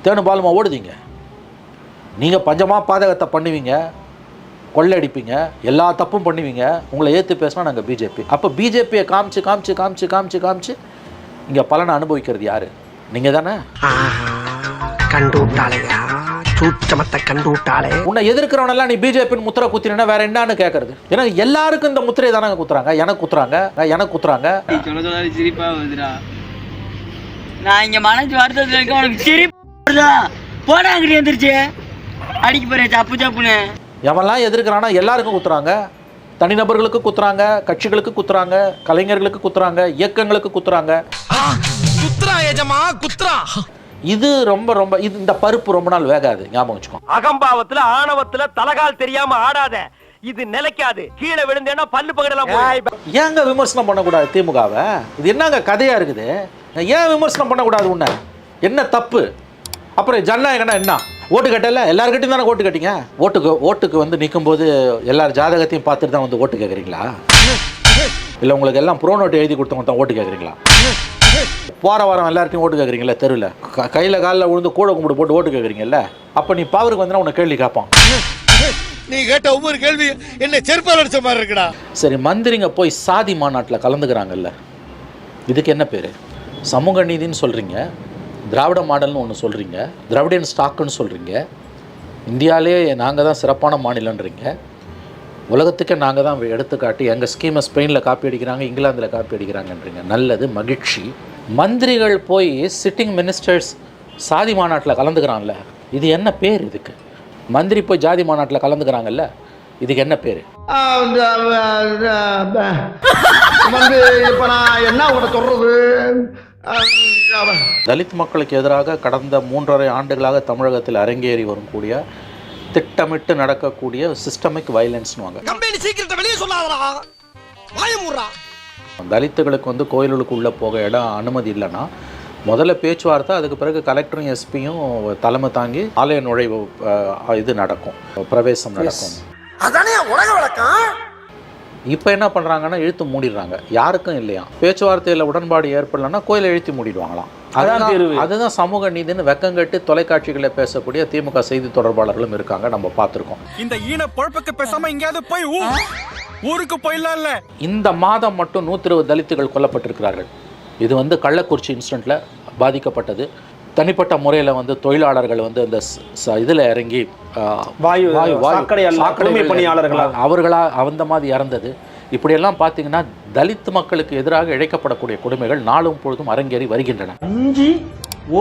தேனு பாலுமா ஓடுதீங்க. நீங்கள் பஞ்சமாக பாதகத்தை பண்ணுவீங்க, கொள்ளையடிப்பீங்க, எல்லா தப்பும் பண்ணுவீங்க. உங்களை ஏற்று பேசினா நாங்கள் பிஜேபி. அப்போ பிஜேபியை காமிச்சு காமிச்சு காமிச்சு காமிச்சு காமிச்சு இங்கே பலனை அனுபவிக்கிறது யார்? நீங்கள் தானே. கண்டு விட்டாலையா, சூட்சமத்தை கண்டு விட்டாலே. உன்னை எதிர்க்கிறவனெல்லாம் நீ பிஜேபின்னு முத்திரை குத்தினா வேற என்னன்னு கேட்கறது? ஏன்னா எல்லாருக்கும் இந்த முத்திரை தானே குத்துறாங்க. எனக்கு குத்துறாங்க. சிரிப்பா வருதுடா. நான் இங்க மனசு வருத்தத்துல இருக்க, உனக்கு சிரிப்பா போடாங்கிட்டு வந்துருச்சு. அடிக்க போறேன் சப்பு சப்புன்னு. எவெல்லாம் எதிர்க்கிறானா எல்லாருக்கும் குத்துறாங்க. தனிநபர்களுக்கு குத்துறாங்க, கட்சிகளுக்கு குத்துறாங்க, கலைஞர்களுக்கு குத்துறாங்க, இயக்கங்களுக்கு குத்துறாங்க. இது ரொம்ப இது இந்த பருப்பு ரொம்ப நாள் வேகாது, ஞாபகம் வச்சுக்கோ. அகம்பாவத்துல ஆணவத்துல தலகால் தெரியாம ஆடாத, இது நிலைக்காது. கீழே விழுந்தேன்னா பல்லு பகடலாம். ஏங்க விமர்சனம் பண்ணக்கூடாது திமுகவை? இது என்னங்க கதையா இருக்குது? ஏன் விமர்சனம் பண்ணக்கூடாது? உன்ன என்ன தப்பு? அப்புறம் ஜனநாயகனா என்ன? ஓட்டு கட்டல, எல்லாருக்கிட்டையும் தானே ஓட்டு கட்டிங்க. ஓட்டுக்கு வந்து நிற்கும் போது எல்லார் ஜாதகத்தையும் பார்த்துட்டு தான் வந்து ஓட்டு கேட்குறீங்களா? இல்லை உங்களுக்கு எல்லாம் ப்ரோ நோட்டு எழுதி கொடுத்தவங்க தான் ஓட்டு கேட்குறீங்களா? போகிற வாரம் எல்லார்ட்டையும் ஓட்டு கேட்குறீங்களா? தெருவில் கையில் காலில் விழுந்து கூட கும்பிட்டு போட்டு ஓட்டு கேட்குறீங்கல்ல? அப்போ நீ பவருக்கு வந்தா உன்னை கேள்வி கேட்பான். நீ கேட்ட ஒவ்வொரு கேள்வி என்ன செருப்பால் அடிச்ச மாதிரி இருக்குடா. சரி, மந்திரிங்க போய் சாதி மாநாட்டில் கலந்துக்கிறாங்கல்ல, இதுக்கு என்ன பேர்? சமூக நீதினு சொல்கிறீங்க, திராவிட மாடல்னு ஒன்று சொல்கிறீங்க, திராவிடியன் ஸ்டாக்குன்னு சொல்கிறீங்க, இந்தியாவிலே நாங்கள் தான் சிறப்பான மாநிலன்றீங்க, உலகத்துக்கே நாங்கள் தான் எடுத்துக்காட்டி எங்கள் ஸ்கீமை ஸ்பெயினில் காப்பி அடிக்கிறாங்க, இங்கிலாந்தில் காப்பி அடிக்கிறாங்கன்றீங்க. நல்லது, மகிழ்ச்சி. மந்திரிகள் போய் சிட்டிங் மினிஸ்டர்ஸ் சாதி மாநாட்டில் கலந்துக்கிறான்ல, இது என்ன பேர்? இதுக்கு மந்திரி போய் ஜாதி மாநாட்டில் கலந்துக்கிறாங்கல்ல, இதுக்கு என்ன பேர்? இப்போ நான் என்ன உங்களை சொல்றது? தலித் மக்களுக்கு எதிராக கடந்த 3.5 ஆண்டுகளாக தமிழகத்தில் அரங்கேறி வரக்கூடிய திட்டமிட்டு நடக்கக்கூடிய சிஸ்டமிக் வயலன்ஸ்னுவாங்க. தலித்துகளுக்கு வந்து கோயில்களுக்கு உள்ளே போக இடம் அனுமதி இல்லைன்னா முதல்ல பேச்சுவார்த்தை, அதுக்கு பிறகு கலெக்டரும் எஸ்பியும் தலைமை தாங்கி ஆலய நுழைவு இது நடக்கும், பிரவேசம் நடக்கும். அதானே உலக வழக்கம். இப்போ என்ன பண்ணுறாங்கன்னா இழுத்து மூடிடுறாங்க. யாருக்கும் இல்லையா, பேச்சுவார்த்தையில் உடன்பாடு ஏற்படலைன்னா கோயிலை இழுத்தி மூடிடுவாங்களாம். அதுதான் சமூக நீதினு வெக்கங்கட்டு தொலைக்காட்சிகளை பேசக்கூடிய திமுக செய்தி தொடர்பாளர்களும் இருக்காங்க, நம்ம பார்த்துருக்கோம். இந்த ஈன பொழப்புக்கு பேசாம எங்கேயாவது போய் ஊருக்கு போயிடலாம். இல்லை, இந்த மாதம் மட்டும் 120 தலித்துகள் கொல்லப்பட்டிருக்கிறார்கள். இது வந்து கள்ளக்குறிச்சி இன்சிடென்ட்டில் பாதிக்கப்பட்டது. தனிப்பட்ட முறையில் வந்து தொழிலாளர்கள் வந்து அந்த இதில் இறங்கி அவர்களாக அந்த மாதிரி இறந்தது. இப்படியெல்லாம் பார்த்தீங்கன்னா தலித் மக்களுக்கு எதிராக இழைக்கப்படக்கூடிய கொடுமைகள் நாளும் பொழுதும் அரங்கேறி வருகின்றன.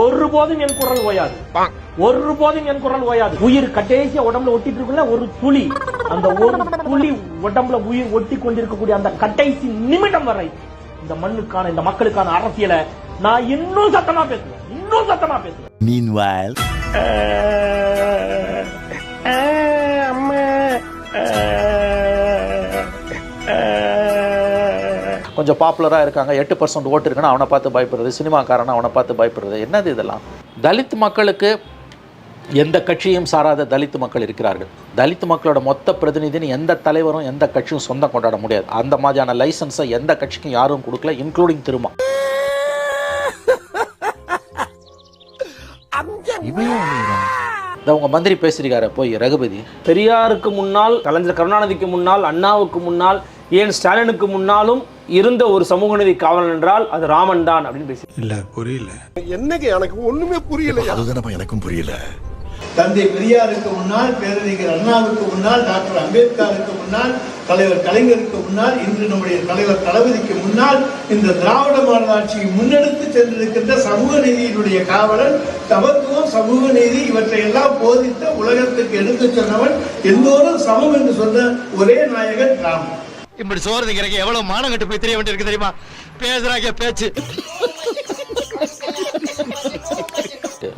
ஒருபோதும் என் குரல் ஓயாது, ஒருபோதும் என் குரல் ஓயாது. உயிர் கடைசியா உடம்புல ஒட்டிட்டு இருக்குல்ல ஒரு துளி, அந்த ஒரு துளி உடம்புல உயிர் ஒட்டி கொண்டிருக்கக்கூடிய அந்த கடைசி நிமிடம் வரை இந்த மண்ணுக்கான, இந்த மக்களுக்கான அரசியலை நான் இன்னும் சத்தமா பேசுவேன், இன்னும் சத்தமா பேசுவேன். Meanwhile, கொஞ்சம் பாப்புலராக இருக்காங்க, 8% ஓட்டு இருக்குன்னா அவனை பார்த்து பயப்படுறது, சினிமாக்காரனை அவனை பார்த்து பயப்படுறது, என்னது இதெல்லாம்? தலித் மக்களுக்கு எந்த கட்சியும் சாராத தலித் மக்கள் இருக்கிறார்கள். தலித் மக்களோட மொத்த பிரதிநிதின்னு எந்த தலைவரும் எந்த கட்சியும் சொந்தம் கொண்டாட முடியாது. அந்த மாதிரியான லைசன்ஸை எந்த கட்சிக்கும் யாரும் கொடுக்கல, இன்க்ளூடிங் திருமா. உங்க மந்திரி பேசியிருக்காரு போய் ரகுபதி. பெரியாருக்கு முன்னால், கலைஞர் கருணாநிதிக்கு முன்னால், அண்ணாவுக்கு முன்னால், ஏன் ஸ்டாலினுக்கு முன்னாலும் இருந்த ஒரு சமூக நீதி காவலன் என்றால் அது ராமன் தான் அப்படின்னு பேசி. இல்ல புரியல, என்னங்க எனக்கு ஒண்ணுமே புரியல. அதுதான் எனக்கும் புரியல. தந்தை பெரியாருக்கு முன்னால், பேரறிஞர் அண்ணாவுக்கு முன்னால், டாக்டர் அம்பேத்கருக்கு முன்னால், தலைவர் கலைஞருக்கு முன்னால், இன்று நம்முடைய தலைவர் தளபதிக்கு முன்னால் இந்த திராவிட மாடல் ஆட்சியை முன்னெடுத்து சென்றிருக்கின்ற சமூக நீதியினுடைய காவலன், சமத்துவம், சமூக நீதி இவற்றை எல்லாம் போதித்த உலகத்துக்கு எடுத்துச் சொன்னவன், எல்லோரும் சமம் என்று சொன்ன ஒரே நாயகன் ராமன். இப்படி சோறுங்கிறக்கு எவ்வளவு மானங்கட்டு போய் தெரிய வேண்டியிருக்கு தெரியுமா? பேசுறாங்க பேச்சு.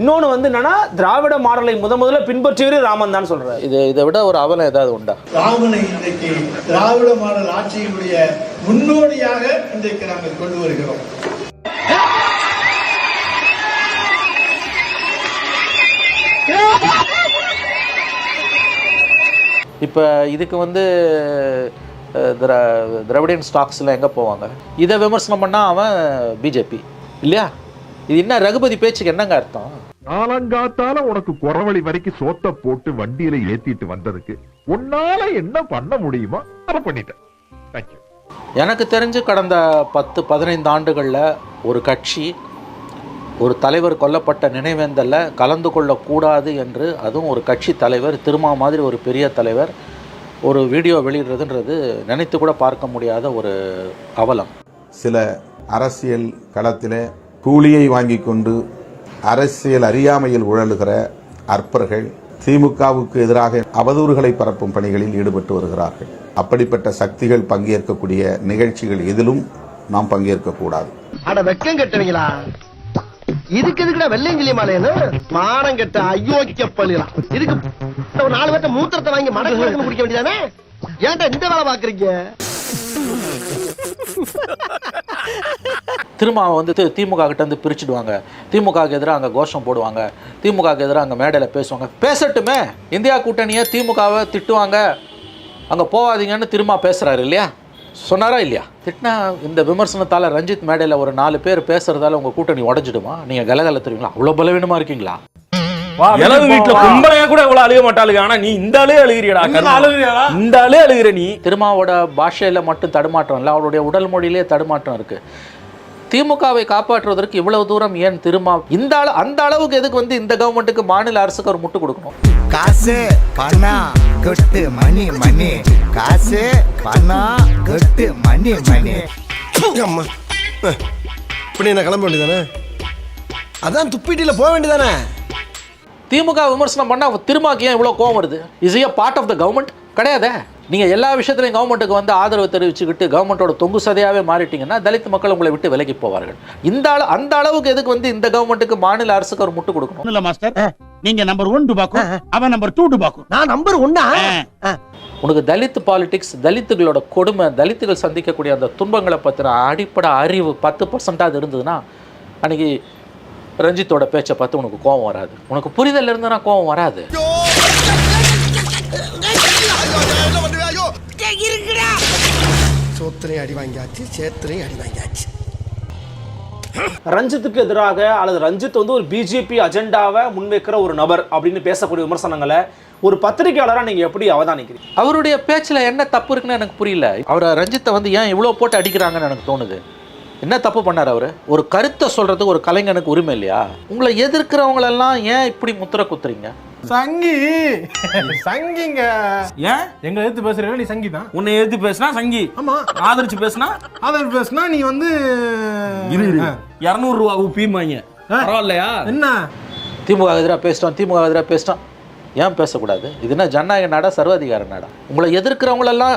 இன்னொன்று வந்து என்னன்னா, திராவிட மாடலை முதல்ல பின்பற்றியவரே ராமன் தான் சொல்றாரு. இதை விட ஒரு அவலம் ஏதாவது உண்டா? ராமனை இன்றைக்கு திராவிட மாடல் ஆட்சியினுடைய முன்னோடியாக இன்றைக்கு நாங்கள் கொண்டு வருகிறோம். இப்போ இதுக்கு வந்து திராவிடியன் ஸ்டாக்ஸில் எங்கே போவாங்க? இதை விமர்சனம் பண்ணால் அவன் பிஜேபி இல்லையா? இது என்ன ரகுபதி பேச்சுக்கு என்னங்க அர்த்தம்? காலங்காத்தால உனக்கு குறவழி வரைக்கும் சோத்த போட்டு வண்டியில ஏத்திட்டு வந்ததுக்கு உன்னால என்ன பண்ண முடியுமோ அதை பண்ணிட்டேன். தேங்க்யூ. எனக்கு தெரிஞ்சு கடந்த 10-15 ஆண்டுகளில் ஒரு கட்சி ஒரு தலைவர் கொல்லப்பட்ட நினைவேந்தலில் கலந்து கொள்ளக்கூடாது என்று, அதுவும் ஒரு கட்சி தலைவர், திருமா மாதிரி ஒரு பெரிய தலைவர் ஒரு வீடியோ வெளியிடுறதுன்றது நினைத்து கூட பார்க்க முடியாத ஒரு அவலம். சில அரசியல் களத்திலே கூலியை வாங்கி கொண்டு அரசியல் அறியாமையில் உழலுகிற அற்பர்கள் திமுகவுக்கு எதிராக அவதூறுகளை பரப்பும் பணிகளில் ஈடுபட்டு வருகிறார்கள். அப்படிப்பட்ட சக்திகள் பங்கேற்கக்கூடிய நிகழ்ச்சிகள் எதிலும் நாம் பங்கேற்கக்கூடாது. அட வெக்கம் கட்டுவீங்களா? இதுக்கு எதுக்குடா வெள்ளையங்கிலி மாலையன்னு மானம் கட்ட அயோக்கிய பள்ளிலாம். இதுக்கு ஒரு 4 பேர்த்த மூத்திரத்தை வாங்கி மடக்கு குடிக்க வேண்டியதானே? ஏன்டா இந்த வேலை பாக்குறீங்க? திரும்ப வந்து திமுக கிட்ட வந்து பிரிச்சுடுவாங்க, திமுகவுக்கு எதிராக அங்கே கோஷம் போடுவாங்க, திமுகவுக்கு எதிராக அங்கே மேடையில் பேசுவாங்க. பேசட்டுமே, இந்தியா கூட்டணியை திமுகவை திட்டுவாங்க, அங்கே போகாதீங்கன்னு திரும்ப பேசுகிறாரு இல்லையா? சொன்னாரா இல்லையா? திட்டினா இந்த விமர்சனத்தால் ரஞ்சித் மேடையில் ஒரு 4 பேர் பேசுறதால உங்கள் கூட்டணி உடஞ்சிடுமா? நீங்கள் கலகல தெரியுங்களா? அவ்வளோ பலவீனமாக இருக்கீங்களா? இளவு வீட்டுல கும்பலையா கூட இவ்வளவு அழுக மாட்டாளுங்க. ஆனா நீ இந்த ஆளே அழுகிறியடா. இந்த ஆளே அழுகிற நீ. திருமாவோட பாஷையில மட்டும் தடுமாற்றம் இல்லை, அவருடைய உடல் மொழியிலே தடுமாற்றம் இருக்கு. திமுகவை காப்பாற்றுவதற்கு இவ்வளவு தூரம் ஏன் திருமா அந்த அளவுக்கு எதுக்கு வந்து இந்த கவர்மெண்ட்டுக்கு மாநில அரசுக்கு ஒரு முட்டு கொடுக்கணும்? காசு பணம் கொட்டு மணி மணி, காசு பணம் கொட்டு மணி மணி. அம்மா இப்படி என்ன கிளம்ப வேண்டியதானே? அதான் துப்பிட்டில போக வேண்டியதானே? திமுக விமர்சனம் பண்ணால் திருமாக்கு ஏன் இவ்வளோ கோவம் வருது? Is a part of the government? கிடையாதே. நீங்கள் எல்லா விஷயத்துலையும் கவர்மெண்ட்டுக்கு வந்து ஆதரவு தெரிவிச்சுக்கிட்டு கவர்மெண்ட்டோட தொங்கு சதையாகவே மாறிட்டீங்கன்னா தலித் மக்கள் உங்களை விட்டு விலகி போவார்கள். அந்த அளவுக்கு எதுக்கு வந்து இந்த கவர்மெண்ட்டுக்கு மாநில அரசுக்கு ஒரு முட்டு கொடுக்கணும்? இல்ல மாஸ்டர், நீங்க நம்பர் 1 டுபாக்கு, அவன் நம்பர் 2 டுபாக்கு. நான் நம்பர் 1. உனக்கு தலித் பாலிடிக்ஸ், தலித்துகளோட கொடுமை, தலித்துகள் சந்திக்கக்கூடிய அந்த துன்பங்களை பற்றின அடிப்படை அறிவு 10% இருந்ததுன்னா அன்னைக்கு ரஞ்சித்தோட பேச்சை பார்த்து உனக்கு கோபம் வராது. உனக்கு புரிதல் இருந்ததுன்னா கோபம் வராது. சோத்திரையும் அடி வாங்கியாச்சு, சேத்திரையும் அடி வாங்கியாச்சு. ரஞ்சித்துக்கு எதிராக அல்லது ரஞ்சித் வந்து ஒரு பிஜேபி அஜெண்டாவை முன்வைக்கிற ஒரு நபர் அப்படின்னு பேசக்கூடிய விமர்சனங்களை ஒரு பத்திரிகையாளராக நீங்க எப்படி அவதானிக்கிறீங்க? அவருடைய பேச்சில் என்ன தப்பு இருக்குன்னு எனக்கு புரியல. அவரை ரஞ்சித்தை வந்து ஏன் இவ்வளோ போட்டு அடிக்கிறாங்கன்னு எனக்கு தோணுது. என்ன தப்பு பண்ணார் அவர்? ஒரு கருத்தை சொல்றதுக்கு ஒரு கலைஞனுக்கு உரிமை இல்லையா? உங்களை எதிர்க்கிறவங்களெல்லாம் ஏன் இப்படி முத்திரை குத்துறீங்க? சங்கிங்க ஏன் எங்க எடுத்து பேசுறீங்க? நீ சங்கி தான். உன்னை எடுத்து பேசினா சங்கி. ஆமா. ஆதரிச்சு பேசினா நீ வந்து 200 ரூபா ஊப்பிமாங்க. பரவாயில்லையா? என்ன திமுக எதிராக பேசிட்டோம் ஏன் பேசக்கூடாது? இது என்ன ஜனநாயக நாடா, சர்வாதிகார நாடா? உங்களை எதிர்க்கிறவங்களெல்லாம்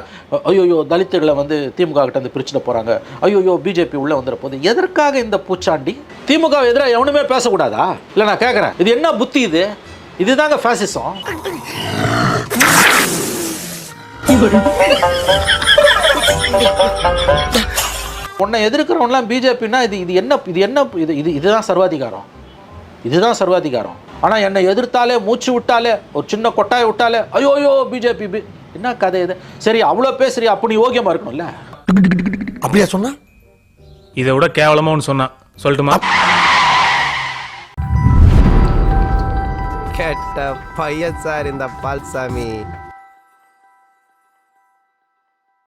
ஐயோயோ தலித்துகளை வந்து திமுக கிட்ட வந்து பிரிச்சுட்டு போறாங்க, ஐயோயோ பிஜேபி உள்ள வந்துட போகுது. எதற்காக இந்த பூச்சாண்டி? திமுக எதிராக எவனுமே பேசக்கூடாதா? இல்லை, நான் கேட்குறேன், இது என்ன புத்தி? இதுதாங்க ஃபாசிசம். உன்னை எதிர்க்கிறவங்களாம் பிஜேபின்னா இதுதான் சர்வாதிகாரம். ஆனால் என்னை எதிர்த்தாலே, மூச்சு விட்டாலே, ஒரு சின்ன கொட்டாயை விட்டாலே ஐயோயோ பிஜேபி, என்ன கதை இது? சரி, அவ்வளோ பேசுறியா? அப்போ நீ யோகியமாக இருக்கணும்ல. அப்படியா சொன்னா? இதை விட கேவலமா ஒன்று சொன்னா சொல்லட்டுமா? கேட்ட பையன் சார் இந்த பால்சாமி.